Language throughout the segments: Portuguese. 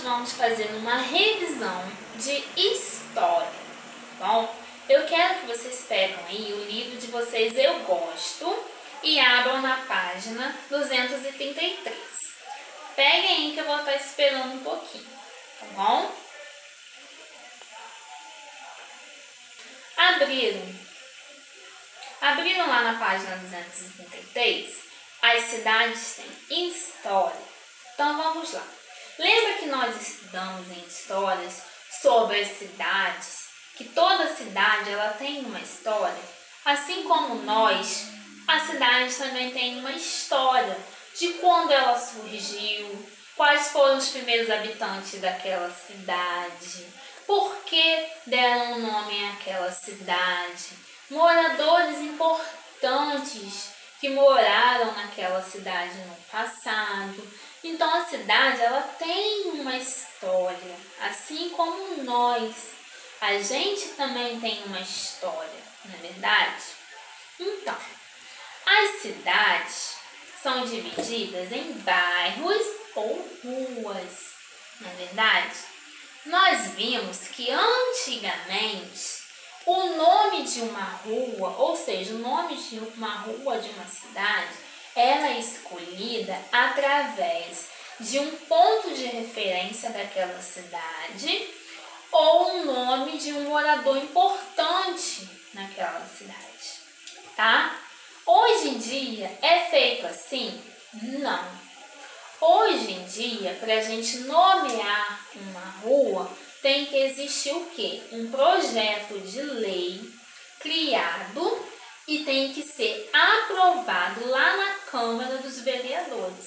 vamos fazer uma revisão de história, tá bom? Eu quero que vocês peguem aí o livro de vocês Eu Gosto e abram na página 233. Peguem aí que eu vou estar esperando um pouquinho, tá bom? Abriram lá na página 233, as cidades têm história. Então vamos lá. Lembra que nós estudamos em histórias sobre as cidades, que toda cidade ela tem uma história? Assim como nós, a cidade também tem uma história de quando ela surgiu, quais foram os primeiros habitantes daquela cidade, por que deram nome àquela cidade, moradores importantes que moraram naquela cidade no passado. Então a cidade ela tem uma história, assim como nós. A gente também tem uma história, não é verdade? Então, as cidades são divididas em bairros ou ruas, não é verdade? Nós vimos que antigamente o nome de uma rua, ou seja, o nome de uma rua de uma cidade, era escolhida através de um ponto de referência daquela cidade ou o nome de um morador importante naquela cidade, tá? Hoje em dia é feito assim? Não. Hoje em dia, para a gente nomear uma rua, tem que existir o quê? Um projeto de lei criado e tem que ser aprovado lá na Câmara dos Vereadores,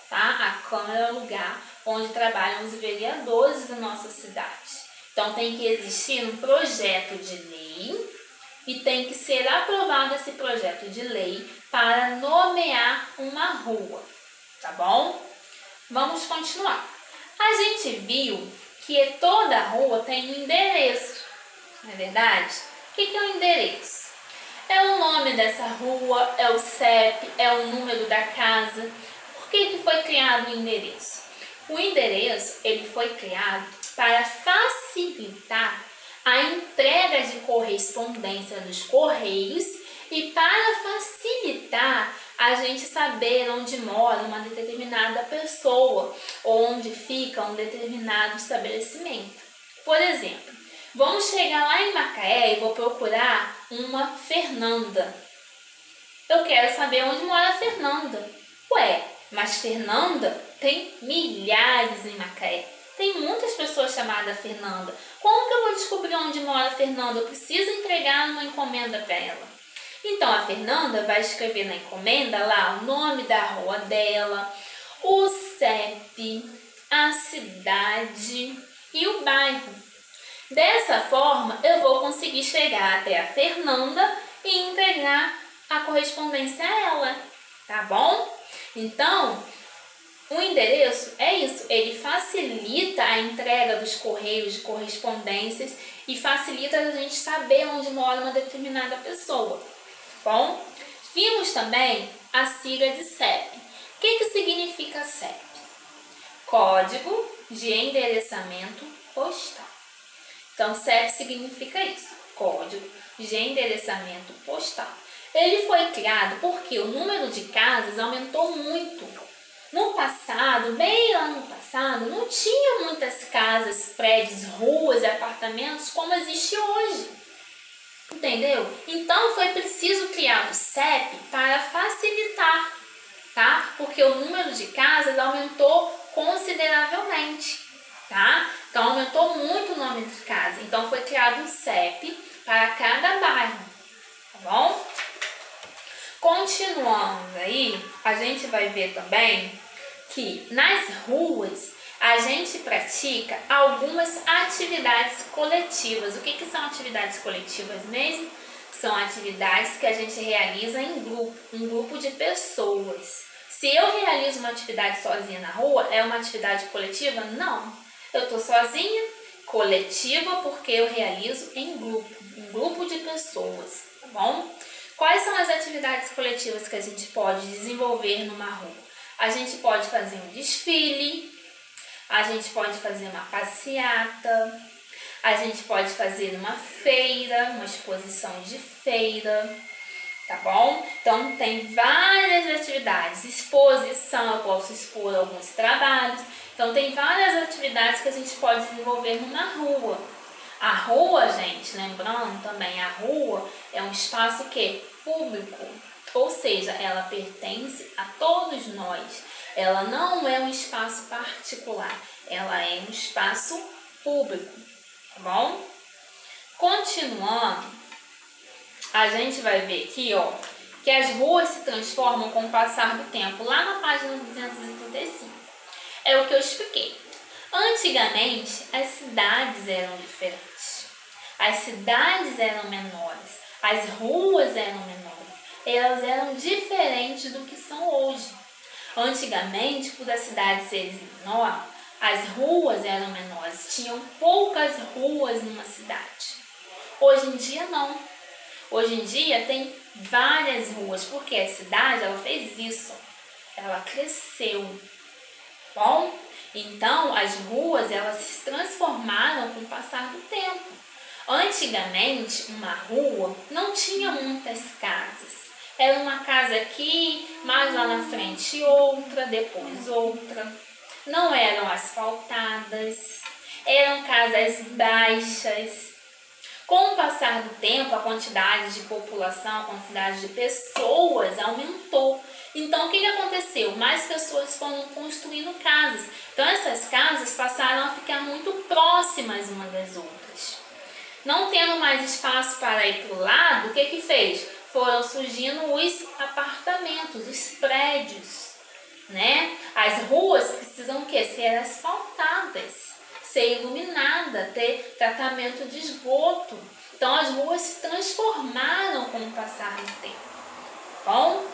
tá? A Câmara é o lugar onde trabalham os vereadores da nossa cidade. Então, tem que existir um projeto de lei e tem que ser aprovado esse projeto de lei para nomear uma rua, tá bom? Vamos continuar. A gente viu que toda rua tem um endereço, não é verdade? O que é o endereço? É o nome dessa rua, é o CEP, é o número da casa. Por que foi criado o endereço? O endereço ele foi criado para facilitar a entrega de correspondência dos correios e para facilitar a gente saber onde mora uma determinada pessoa, onde fica um determinado estabelecimento. Por exemplo, vamos chegar lá em Macaé e vou procurar uma Fernanda. Eu quero saber onde mora a Fernanda. Ué, mas Fernanda tem milhares em Macaé. Tem muitas pessoas chamadas Fernanda. Como que eu vou descobrir onde mora a Fernanda? Eu preciso entregar uma encomenda para ela. Então, a Fernanda vai escrever na encomenda lá o nome da rua dela, o CEP, a cidade e o bairro. Dessa forma, eu vou conseguir chegar até a Fernanda e entregar a correspondência a ela, tá bom? Então, o endereço é isso, ele facilita a entrega dos correios de correspondências e facilita a gente saber onde mora uma determinada pessoa. Bom, vimos também a sigla de CEP. O que significa CEP? Código de endereçamento postal. Então, CEP significa isso, Código de Endereçamento Postal. Ele foi criado porque o número de casas aumentou muito. No passado, bem lá no passado, não tinha muitas casas, prédios, ruas e apartamentos como existe hoje. Entendeu? Então foi preciso criar o CEP para facilitar, tá? Porque o número de casas aumentou consideravelmente, tá? Então aumentou muito o número de casas. Então foi criado um CEP para cada bairro, tá bom? Continuando aí, a gente vai ver também que nas ruas a gente pratica algumas atividades coletivas. O que são atividades coletivas mesmo? São atividades que a gente realiza em grupo, um grupo de pessoas. Se eu realizo uma atividade sozinha na rua, é uma atividade coletiva? Não. Eu estou sozinha, coletiva, porque eu realizo em grupo, um grupo de pessoas, tá bom? Quais são as atividades coletivas que a gente pode desenvolver numa rua? A gente pode fazer um desfile, a gente pode fazer uma passeata, a gente pode fazer uma feira, uma exposição de feira, tá bom? Então tem várias atividades, exposição, eu posso expor alguns trabalhos, então tem várias atividades que a gente pode desenvolver numa rua. A rua, gente, lembrando também, a rua é um espaço que público, ou seja, ela pertence a todos nós. Ela não é um espaço particular, ela é um espaço público, tá bom? Continuando, a gente vai ver aqui, ó, que as ruas se transformam com o passar do tempo, lá na página 235. É o que eu expliquei. Antigamente, as cidades eram diferentes. As cidades eram menores, as ruas eram menores, elas eram diferentes do que são hoje. Antigamente, por a cidade ser menor, as ruas eram menores, tinham poucas ruas numa cidade. Hoje em dia não. Hoje em dia tem várias ruas, porque a cidade ela fez isso, ela cresceu. Bom, então as ruas elas se transformaram com o passar do tempo. Antigamente, uma rua não tinha muitas casas. Era uma casa aqui, mais lá na frente outra, depois outra. Não eram asfaltadas, eram casas baixas. Com o passar do tempo, a quantidade de população, a quantidade de pessoas aumentou. Então, o que aconteceu? Mais pessoas foram construindo casas. Então, essas casas passaram a ficar muito próximas umas das outras. Não tendo mais espaço para ir para o lado, o que fez? Foram surgindo os apartamentos, os prédios, né? As ruas precisam o quê? Ser asfaltadas, ser iluminada, ter tratamento de esgoto. Então, as ruas se transformaram com o passar do tempo. Bom,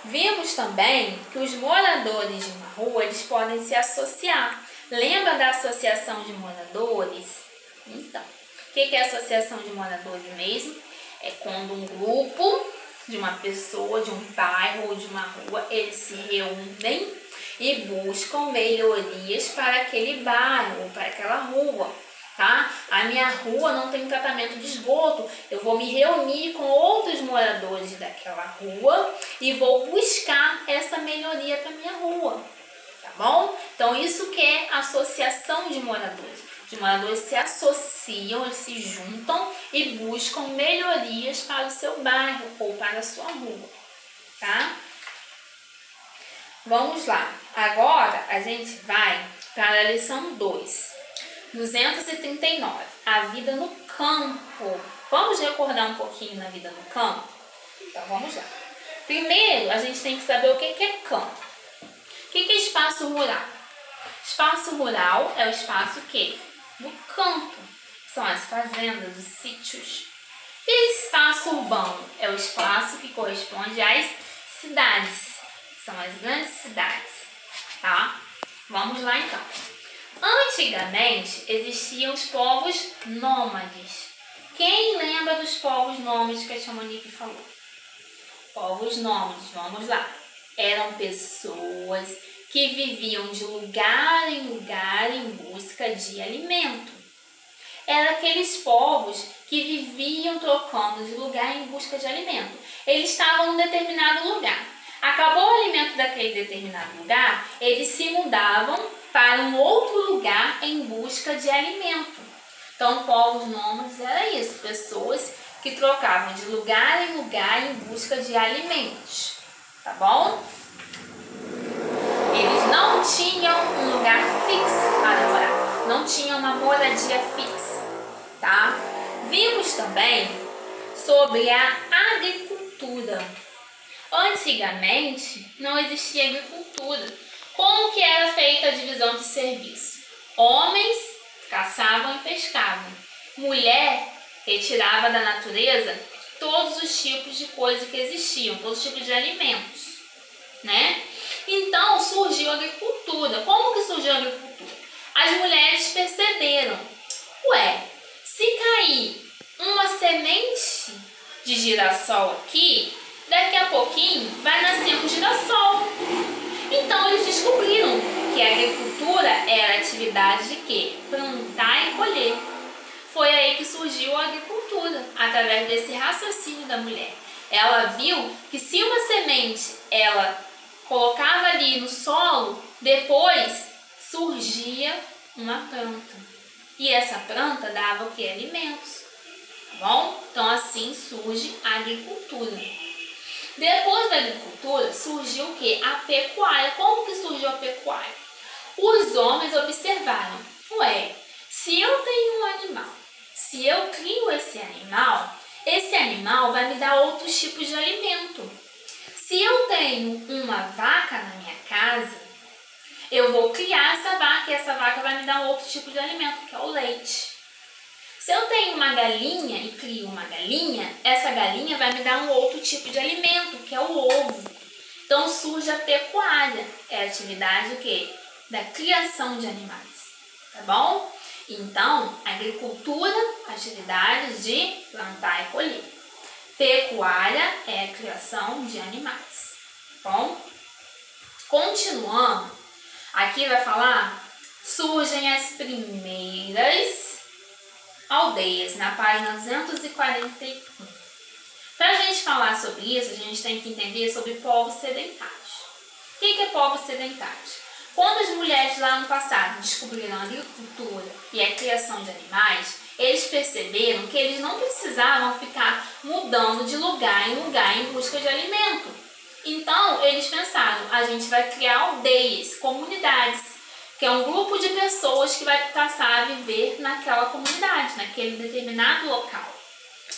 vimos também que os moradores de uma rua eles podem se associar. Lembra da associação de moradores? Então, o que é a associação de moradores mesmo? É quando um grupo de uma pessoa, de um bairro ou de uma rua, eles se reúnem e buscam melhorias para aquele bairro ou para aquela rua, tá? A minha rua não tem tratamento de esgoto, eu vou me reunir com outros moradores daquela rua e vou buscar essa melhoria para minha rua, tá bom? Então isso que é associação de moradores. Os moradores se associam, eles se juntam e buscam melhorias para o seu bairro ou para a sua rua, tá? Vamos lá. Agora a gente vai para a lição 2, 239, a vida no campo. Vamos recordar um pouquinho na vida no campo? Então vamos lá. Primeiro a gente tem que saber o que é campo. O que é espaço rural? Espaço rural é o espaço que? Do campo. São as fazendas, os sítios. E espaço urbano é o espaço que corresponde às cidades. São as grandes cidades, tá? Vamos lá então. Antigamente existiam os povos nômades. Quem lembra dos povos nômades que a Chamonix falou? Povos nômades, vamos lá. Eram pessoas que viviam de lugar em lugar em busca de alimento. Eram aqueles povos que viviam trocando de lugar em busca de alimento. Eles estavam em um determinado lugar. Acabou o alimento daquele determinado lugar, eles se mudavam para um outro lugar em busca de alimento. Então, povos nômades era isso, pessoas que trocavam de lugar em lugar em busca de alimentos, tá bom? Eles não tinham um lugar fixo para morar, não tinham uma moradia fixa, tá? Vimos também sobre a agricultura. Antigamente, não existia agricultura. Como que era feita a divisão de serviço? Homens caçavam e pescavam. Mulher retirava da natureza todos os tipos de coisas que existiam, todos os tipos de alimentos, né? Então, surgiu a agricultura. Como que surgiu a agricultura? As mulheres perceberam, se cair uma semente de girassol aqui, daqui a pouquinho vai nascer um girassol. Então eles descobriram que a agricultura atividade de quê? Plantar e colher. Foi aí que surgiu a agricultura, através desse raciocínio da mulher. Ela viu que se uma semente ela colocava ali no solo, depois surgia uma planta. E essa planta dava o que? Alimentos. Tá bom? Então assim surge a agricultura. Depois da agricultura surgiu o que? A pecuária. Como que surgiu a pecuária? Os homens observaram, ué, se eu tenho um animal, se eu crio esse animal vai me dar outros tipos de alimento. Se eu tenho uma vaca na minha casa, eu vou criar essa vaca e essa vaca vai me dar um outro tipo de alimento, que é o leite. Se eu tenho uma galinha e crio uma galinha, essa galinha vai me dar um outro tipo de alimento, que é o ovo. Então surge a pecuária, é a atividade o quê? Da criação de animais, tá bom? Então, agricultura, atividade de plantar e colher. Pecuária é a criação de animais, tá bom? Continuando, aqui vai falar, surgem as primeiras aldeias, na página 241. Para a gente falar sobre isso, a gente tem que entender sobre povos sedentários. O que é povos sedentários? Quando as mulheres lá no passado descobriram a agricultura e a criação de animais, eles perceberam que eles não precisavam ficar mudando de lugar em busca de alimento. Então, eles pensaram, a gente vai criar aldeias, comunidades, que é um grupo de pessoas que vai passar a viver naquela comunidade, naquele determinado local,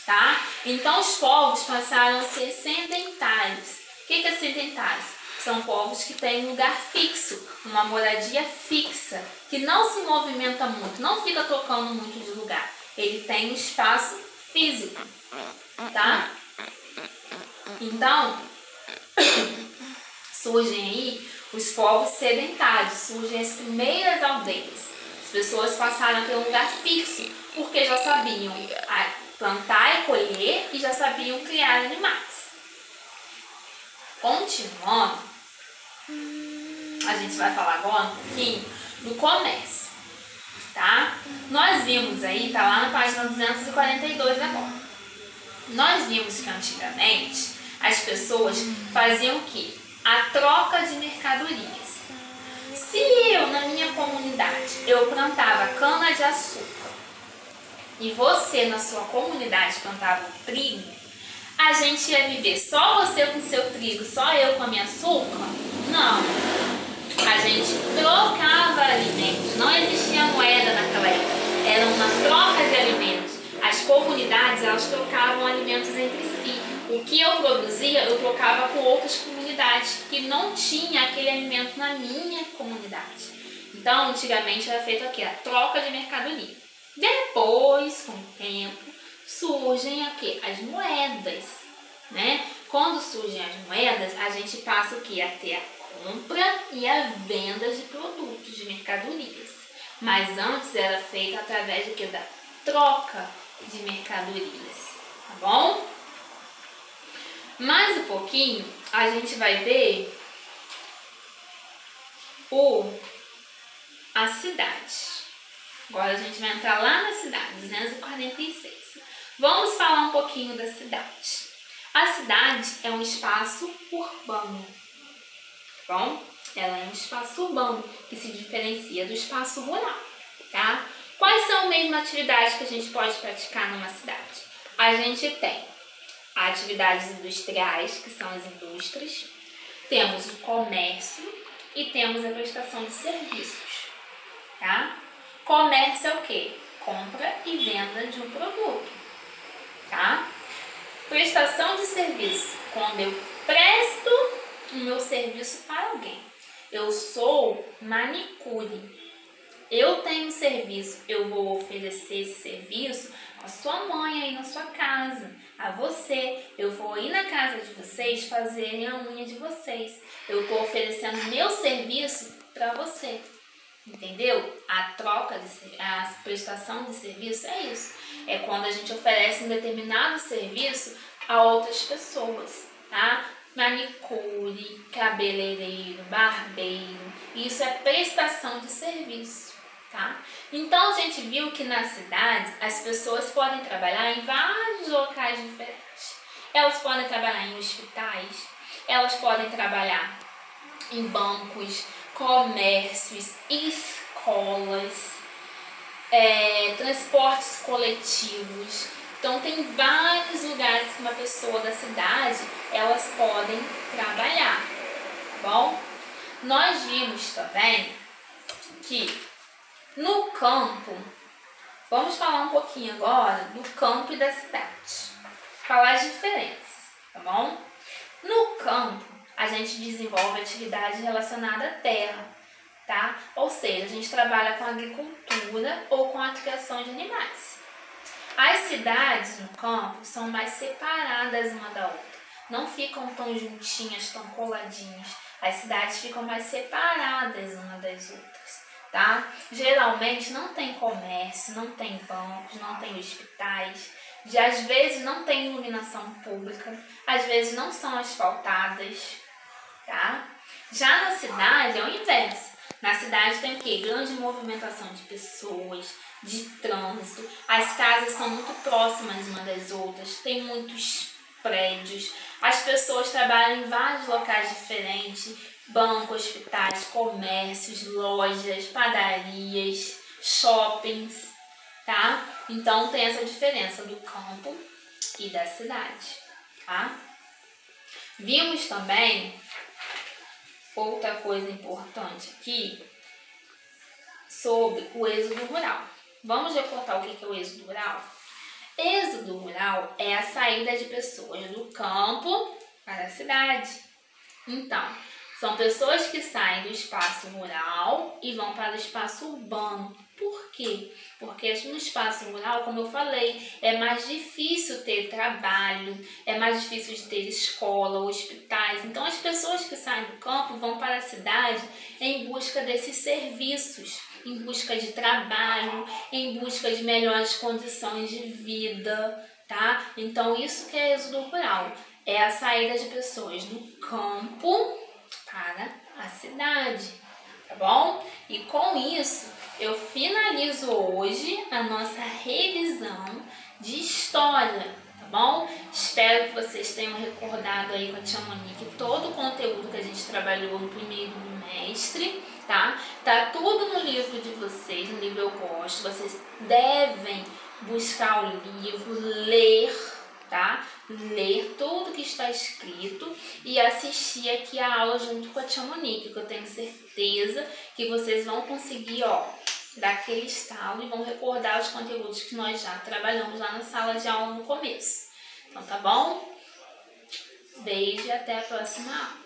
tá? Então, os povos passaram a ser sedentários. O que é sedentários? São povos que têm um lugar fixo, uma moradia fixa, que não se movimenta muito, não fica trocando muito de lugar. Ele tem um espaço físico, tá? Então, surgem aí os povos sedentários, surgem as primeiras aldeias. As pessoas passaram a ter um lugar fixo, porque já sabiam plantar e colher e já sabiam criar animais. Continuando, a gente vai falar agora um pouquinho do comércio, tá? Nós vimos aí, tá lá na página 242 agora. Nós vimos que antigamente as pessoas faziam o quê? A troca de mercadorias. Se eu, na minha comunidade, eu plantava cana-de-açúcar e você, na sua comunidade, plantava trigo, a gente ia viver só você com seu trigo, só eu com a minha açúcar? Não. A gente trocava alimentos. Não existia moeda naquela época. Era uma troca de alimentos. As comunidades, elas trocavam alimentos entre si. O que eu produzia, eu trocava com outras comunidades que não tinha aquele alimento na minha comunidade. Então, antigamente era feito aqui, a troca de mercadoria. Depois, com o tempo, surgem aqui as moedas, né? Quando surgem as moedas, a gente passa o que? A ter a compra e a venda de produtos, de mercadorias. Mas antes era feito através do que? Da troca de mercadorias, tá bom? Mais um pouquinho, a gente vai ver a cidade. Agora a gente vai entrar lá na cidade, 246. Vamos falar um pouquinho da cidade. A cidade é um espaço urbano, tá bom? Ela é um espaço urbano que se diferencia do espaço rural, tá? Quais são mesmo as atividades que a gente pode praticar numa cidade? A gente tem atividades industriais, que são as indústrias, temos o comércio e temos a prestação de serviços, tá? Comércio é o quê? Compra e venda de um produto, tá? Prestação de serviço, quando eu presto o meu serviço para alguém. Eu sou manicure. Eu tenho um serviço, eu vou oferecer esse serviço à sua mãe aí na sua casa, a você. Eu vou ir na casa de vocês fazerem a unha de vocês. Eu estou oferecendo meu serviço para você. Entendeu? A troca, a prestação de serviço é isso. É quando a gente oferece um determinado serviço a outras pessoas, tá? Manicure, cabeleireiro, barbeiro. Isso é prestação de serviço, tá? Então a gente viu que na cidade as pessoas podem trabalhar em vários locais diferentes. Elas podem trabalhar em hospitais, elas podem trabalhar em bancos, comércios, escolas, transportes coletivos. Então tem vários lugares que uma pessoa da cidade elas podem trabalhar, tá bom? Nós vimos também que no campo, vamos falar um pouquinho agora do campo e da cidade, falar as diferenças, tá bom? No campo, a gente desenvolve atividade relacionada à terra, tá? Ou seja, a gente trabalha com agricultura ou com a criação de animais. As cidades no campo são mais separadas uma da outra, não ficam tão juntinhas, tão coladinhas. As cidades ficam mais separadas uma das outras, tá? Geralmente não tem comércio, não tem bancos, não tem hospitais, às vezes não tem iluminação pública, às vezes não são asfaltadas, tá? Já na cidade é o inverso. Na cidade tem o quê? Grande movimentação de pessoas, de trânsito, as casas são muito próximas uma das outras, tem muitos prédios, as pessoas trabalham em vários locais diferentes, bancos, hospitais, comércios, lojas, padarias, shoppings, tá? Então tem essa diferença do campo e da cidade, tá? Vimos também outra coisa importante aqui sobre o êxodo rural. Vamos reportar o que é o êxodo rural? Êxodo rural é a saída de pessoas do campo para a cidade. Então, são pessoas que saem do espaço rural e vão para o espaço urbano. Por quê? Porque no espaço rural, como eu falei, é mais difícil ter trabalho, é mais difícil de ter escola, hospitais. Então, as pessoas que saem do campo vão para a cidade em busca desses serviços, em busca de trabalho, em busca de melhores condições de vida, tá? Então, isso que é êxodo rural. É a saída de pessoas do campo para a cidade, tá bom? E com isso, eu finalizo hoje a nossa revisão de história, tá bom? Espero que vocês tenham recordado aí com a tia Monique todo o conteúdo que a gente trabalhou no primeiro bimestre, tá? Tá tudo no livro de vocês, no livro Eu Gosto. Vocês devem buscar o livro, ler, tá? Ler tudo que está escrito e assistir aqui a aula junto com a tia Monique, que eu tenho certeza que vocês vão conseguir, ó, dar aquele estalo e vão recordar os conteúdos que nós já trabalhamos lá na sala de aula no começo. Então, tá bom? Beijo e até a próxima aula.